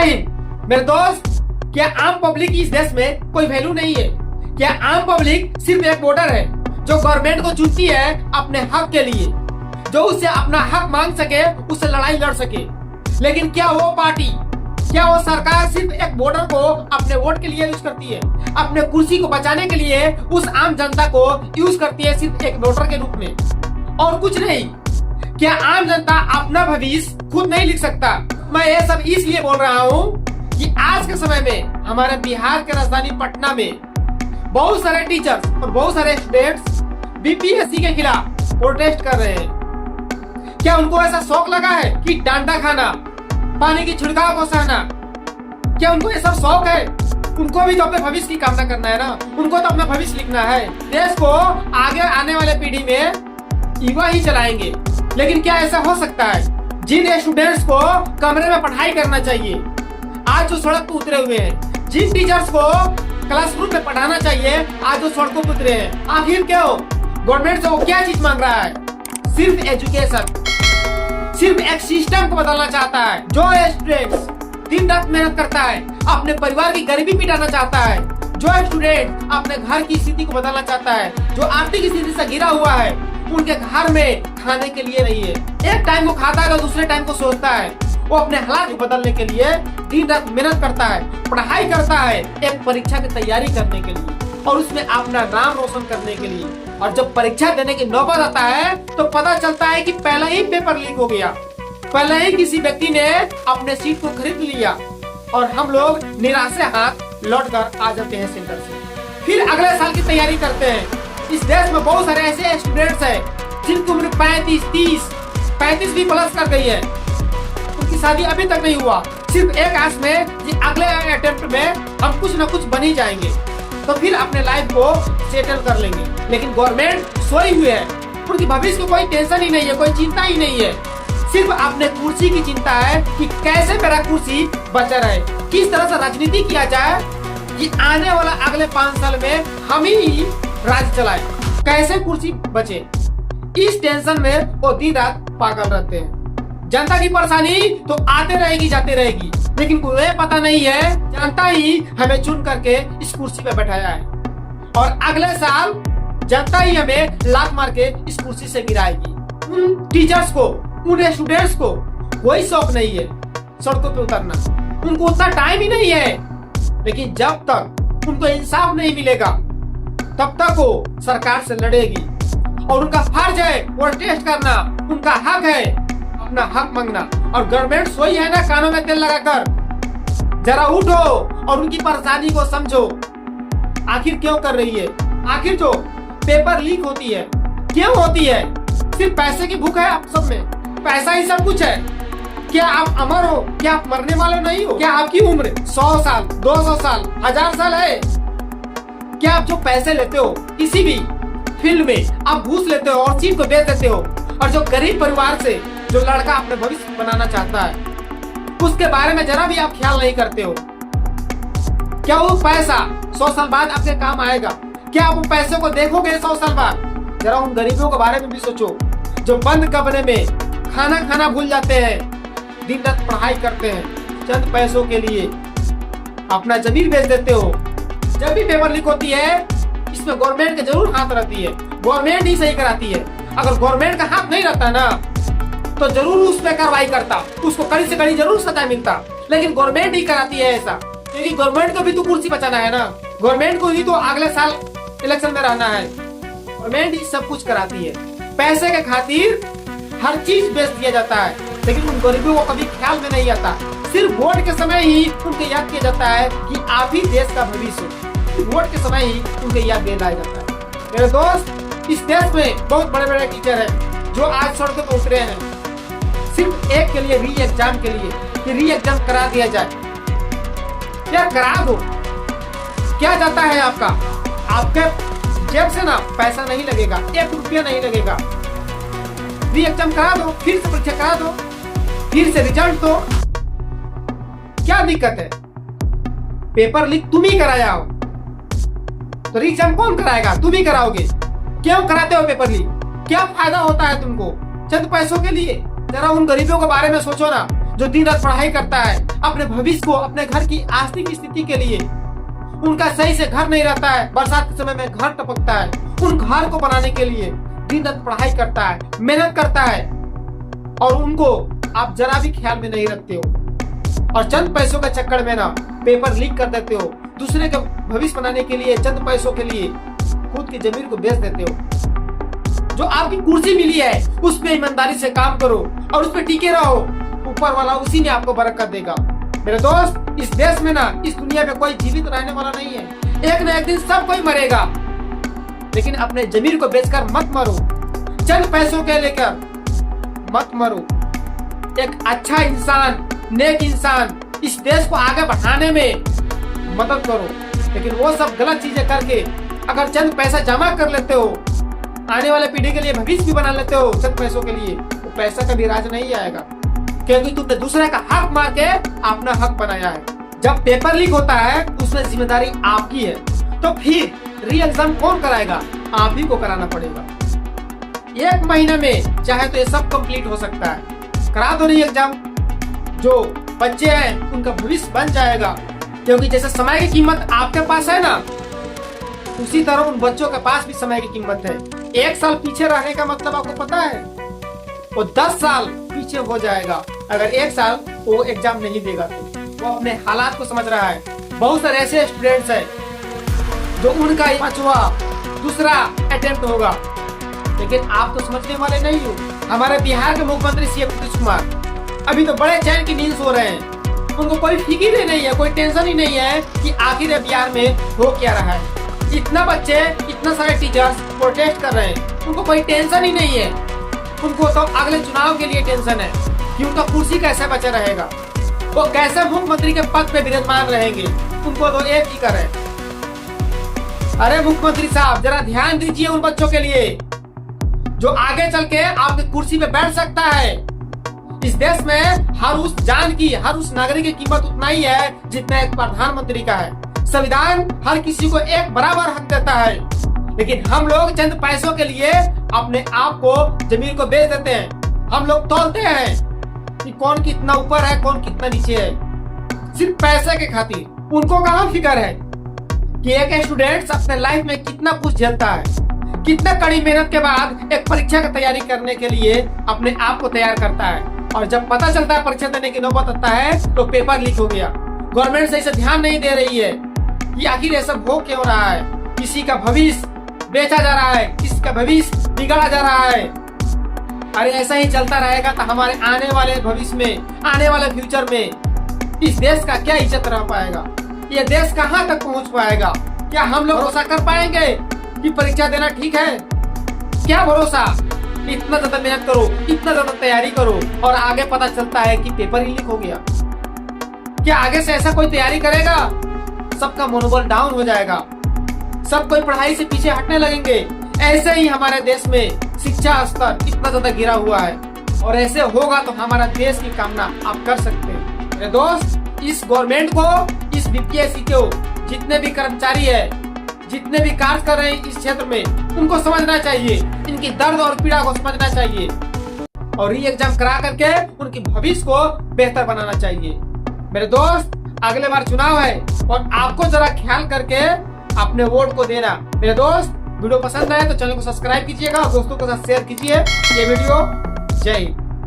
हिंद मेरे दोस्त। क्या आम पब्लिक की इस देश में कोई वैल्यू नहीं है? क्या आम पब्लिक सिर्फ एक वोटर है जो गवर्नमेंट को चुनती है अपने हक के लिए, जो उससे अपना हक मांग सके, उससे लड़ाई लड़ सके? लेकिन क्या वो पार्टी, क्या वो सरकार सिर्फ एक वोटर को अपने वोट के लिए यूज करती है, अपने कुर्सी को बचाने के लिए उस आम जनता को यूज करती है सिर्फ एक वोटर के रूप में और कुछ नहीं? क्या आम जनता अपना भविष्य खुद नहीं लिख सकता? मैं ये सब इसलिए बोल रहा हूँ कि आज के समय में हमारे बिहार के राजधानी पटना में बहुत सारे टीचर्स और बहुत सारे स्टूडेंट्स बीपीएससी के खिलाफ प्रोटेस्ट कर रहे हैं। क्या उनको ऐसा शौक लगा है कि डांडा खाना, पानी की छिड़काव को सहना? क्या उनको ये सब शौक है? उनको भी तो अपने भविष्य की कामना करना है ना, उनको तो अपना भविष्य लिखना है। देश को आगे आने वाले पीढ़ी में युवा ही चलाएंगे। लेकिन क्या ऐसा हो सकता है? जिन स्टूडेंट्स को कमरे में पढ़ाई करना चाहिए आज जो सड़क पर उतरे हुए हैं, जिन टीचर्स को क्लासरूम में पढ़ाना चाहिए आज जो सड़कों पर उतरे हैं। आखिर क्यों? गवर्नमेंट से वो क्या चीज मांग रहा है? सिर्फ एजुकेशन, सिर्फ एक सिस्टम को बदलना चाहता है। जो स्टूडेंट दिन रात मेहनत करता है, अपने परिवार की गरीबी मिटाना चाहता है, जो स्टूडेंट अपने घर की स्थिति को बदलना चाहता है, जो आर्थिक स्थिति से घिरा हुआ है, उनके घर में खाने के लिए नहीं है, एक टाइम को खाता है तो दूसरे टाइम को सोचता है, वो अपने हालात को बदलने के लिए दिन रात मेहनत करता है, पढ़ाई करता है एक परीक्षा की तैयारी करने के लिए और उसमें अपना नाम रोशन करने के लिए। और जब परीक्षा देने की नौबत आता है तो पता चलता है कि पहले ही पेपर लीक हो गया, पहले ही किसी व्यक्ति ने अपने सीट को खरीद लिया और हम लोग निराश से हाथ लौट कर आ जाते हैं सेंटर से। फिर अगले साल की तैयारी करते हैं। इस देश में बहुत सारे ऐसे स्टूडेंट्स हैं जिनकी उम्र 35, 30, 35 भी प्लस कर गई है, उनकी शादी अभी तक नहीं हुआ, सिर्फ एक आस में कि अगले अटेम्प्ट में हम कुछ न कुछ बन ही जाएंगे तो फिर अपने लाइफ को सेटल कर लेंगे। लेकिन गवर्नमेंट सोई हुई है, उनकी भविष्य को कोई टेंशन ही नहीं है, कोई चिंता ही नहीं है, सिर्फ अपने कुर्सी की चिंता है कि कैसे मेरा कुर्सी बचा रहे, किस तरह से राजनीति किया जाए कि आने वाला अगले 5 साल में हम ही राज चलाए, कैसे कुर्सी बचे। इस टेंशन में वो दिन रात पागल रहते हैं। जनता की परेशानी तो आते रहेगी जाते रहेगी, लेकिन कोई पता नहीं है जनता ही हमें चुन करके इस कुर्सी पे बैठाया है और अगले साल जनता ही हमें लात मार के इस कुर्सी से गिराएगी। उन टीचर्स को, उन स्टूडेंट्स को कोई शौक नहीं है सड़कों पे उतरना, उनको उतना टाइम ही नहीं है। लेकिन जब तक उनको इंसाफ नहीं मिलेगा तब तक वो सरकार से लड़ेगी और उनका फर्ज है प्रोटेस्ट करना, उनका हक है अपना हक मांगना। और गवर्नमेंट सोई है ना कानों में तेल लगाकर, जरा उठो और उनकी परेशानी को समझो। आखिर क्यों कर रही है? आखिर जो पेपर लीक होती है क्यों होती है? सिर्फ पैसे की भूख है आप सब में, पैसा ही सब कुछ है। क्या आप अमर हो? क्या आप मरने वाले नहीं हो? क्या आपकी उम्र 100 साल, 200 साल, 1000 साल है? क्या आप जो पैसे लेते हो किसी भी फील्ड में आप घूस लेते हो और सीट को बेच देते हो, और जो गरीब परिवार से जो लड़का अपने भविष्य बनाना चाहता है उसके बारे में जरा भी आप ख्याल नहीं करते हो? क्या वो पैसा 100 साल बाद आपके काम आएगा? क्या आप वो पैसे को देखोगे 100 साल बाद? जरा उन गरीबों के बारे में भी सोचो जो बंद कमरे में खाना खाना भूल जाते हैं, दिन रात पढ़ाई करते हैं चंद पैसों के लिए, अपना जमीन बेच देते हो। जब भी पेपर लीक होती है इसमें गवर्नमेंट का जरूर हाथ रहती है, गवर्नमेंट ही सही कराती है। अगर गवर्नमेंट का हाथ नहीं रहता ना तो जरूर उस पर कार्रवाई करता, उसको कड़ी से कड़ी जरूर सजा मिलता। लेकिन गवर्नमेंट ही कराती है ऐसा, क्योंकि गवर्नमेंट को भी तो कुर्सी बचाना है ना, गवर्नमेंट को ही तो अगले साल इलेक्शन में रहना है। गवर्नमेंट ही सब कुछ कराती है, पैसे के खातिर हर चीज बेच दिया जाता है, लेकिन उन गरीबों को कभी ख्याल में नहीं आता। सिर्फ वोट के समय ही उनको याद किया जाता है कि आप ही देश का भविष्य हो, वोट के समय ही उनको याद दिलाया जाता है। मेरे दोस्त, इस देश में बहुत बड़े बड़े टीचर हैं जो आज सड़कों पर उतरे हैं सिर्फ एक के लिए, री एग्जाम के लिए, कि री एग्जाम करा दिया जाए। क्या करा दो, क्या जाता है आपका? आपके जेब से ना पैसा नहीं लगेगा, 1 रुपया नहीं लगेगा। री एग्जाम करा दो, फिर से परीक्षा करा दो, फिर से रिजल्ट दो, क्या दिक्कत है? पेपर लीक तुम ही कराया हो तो री एग्जाम कौन कराएगा? तुम ही कराओगे। क्यों कराते हो पेपर लीक? क्या फायदा होता है तुमको चंद पैसों के लिए? जरा उन गरीबों के बारे में सोचो ना जो दिन रात पढ़ाई करता है अपने भविष्य को, अपने घर की आर्थिक स्थिति के लिए, उनका सही से घर नहीं रहता है, बरसात के समय में घर टपकता है, उन घर को बनाने के लिए दिन रात पढ़ाई करता है, मेहनत करता है, और उनको आप जरा भी ख्याल में नहीं रखते हो और चंद पैसों के चक्कर में ना पेपर लीक कर देते हो। दूसरे का भविष्य बनाने के लिए, चंद पैसों के लिए खुद की जमीन को बेच देते हो। जो आपकी कुर्सी मिली है उस पे ईमानदारी से काम करो और उस पे टिके रहो, ऊपर वाला उसी ने आपको बरकत देगा। मेरे दोस्त, इस देश में ना, इस दुनिया में कोई जीवित रहने वाला नहीं है। एक ना एक दिन सब कोई मरेगा, लेकिन अपने जमीन को बेचकर मत मरो, चंद पैसों के लेकर मत मरो। एक अच्छा इंसान, नेक इंसान इस देश को आगे बढ़ाने में मदद करो, लेकिन वो सब गलत चीजें करके अगर चंद पैसा जमा कर लेते हो, आने वाले पीढ़ी के लिए भविष्य भी बना लेते हो चंद पैसों के लिए, तो पैसा कभी राज नहीं आएगा, क्योंकि तुमने दूसरे का हक मार के अपना हक बनाया है। जब पेपर लीक होता है उसमें जिम्मेदारी आपकी है, तो फिर री एग्जाम कौन कराएगा? आप ही को कराना पड़ेगा। 1 महीने में चाहे तो ये सब कंप्लीट हो सकता है। करा दो री एग्जाम, जो बच्चे हैं उनका भविष्य बन जाएगा, क्योंकि जैसे समय की कीमत आपके पास है ना, उसी तरह उन बच्चों के पास भी समय की कीमत है। 1 साल पीछे रहने का मतलब आपको पता है, वो 10 साल पीछे हो जाएगा अगर 1 साल वो एग्जाम नहीं देगा तो। वो अपने हालात को समझ रहा है। बहुत सारे ऐसे स्टूडेंट्स हैं जो उनका 5वां दूसरा अटेम्प्ट होगा, लेकिन आप तो समझने वाले नहीं हो। हमारे बिहार के मुख्यमंत्री सीएम नीतीश कुमार अभी तो बड़े चैन की नींद सो रहे हैं। उनको कोई फिक्र ही नहीं है, कोई टेंशन ही नहीं है कि आखिर बिहार में हो क्या रहा है। इतना बच्चे, इतना सारे टीचर्स प्रोटेस्ट कर रहे हैं, उनको कोई टेंशन ही नहीं है। उनको तो अगले चुनाव के लिए टेंशन है कि उनका कुर्सी कैसे बचा रहेगा, वो कैसे मुख्यमंत्री के पद पे विराजमान रहेंगे। उनको तो एक ही कर है। अरे मुख्यमंत्री साहब, जरा ध्यान दीजिए उन बच्चों के लिए जो आगे चल के आपकी कुर्सी पे बैठ सकता है। इस देश में हर उस जान की, हर उस नागरिक की कीमत उतना ही है जितना एक प्रधानमंत्री का है। संविधान हर किसी को एक बराबर हक देता है, लेकिन हम लोग चंद पैसों के लिए अपने आप को, जमीन को बेच देते हैं। हम लोग तौलते हैं कि कौन कितना ऊपर है, कौन कितना नीचे है, सिर्फ पैसे के खातिर। उनको कहाँ फिक्र है कि एक स्टूडेंट अपने लाइफ में कितना कुछ झेलता है, कितना कड़ी मेहनत के बाद एक परीक्षा की तैयारी करने के लिए अपने आप को तैयार करता है, और जब पता चलता है परीक्षा देने की नौबत आता है तो पेपर लीक हो गया। गवर्नमेंट सही से ध्यान नहीं दे रही है कि आखिर ये सब हो क्यों रहा है। किसी का भविष्य बेचा जा रहा है, किसी का भविष्य बिगाड़ा जा रहा है। अरे ऐसा ही चलता रहेगा तो हमारे आने वाले भविष्य में, आने वाले फ्यूचर में इस देश का क्या इज्जत रह पाएगा? ये देश कहाँ तक पहुँच पाएगा? क्या हम लोग भरोसा कर पाएंगे कि परीक्षा देना ठीक है? क्या भरोसा? इतना ज्यादा मेहनत करो, इतना ज्यादा तैयारी करो, और आगे पता चलता है कि पेपर ही लीक हो गया। क्या आगे से ऐसा कोई तैयारी करेगा? सबका मनोबल डाउन हो जाएगा, सब कोई पढ़ाई से पीछे हटने लगेंगे। ऐसे ही हमारे देश में शिक्षा स्तर इतना ज्यादा गिरा हुआ है, और ऐसे होगा तो हमारा देश की कामना आप कर सकते हैं। मेरे दोस्त, इस गवर्नमेंट को, इस बीपीएससी को, जितने भी कर्मचारी है, जितने भी कार्य कर रहे हैं इस क्षेत्र में, उनको समझना चाहिए, इनकी दर्द और पीड़ा को समझना चाहिए, और री एग्जाम करा करके उनकी भविष्य को बेहतर बनाना चाहिए। मेरे दोस्त, अगले बार चुनाव है और आपको जरा ख्याल करके अपने वोट को देना। मेरे दोस्त, वीडियो पसंद आए तो चैनल को सब्सक्राइब कीजिएगा और दोस्तों के साथ शेयर कीजिए ये वीडियो। जय हिंद।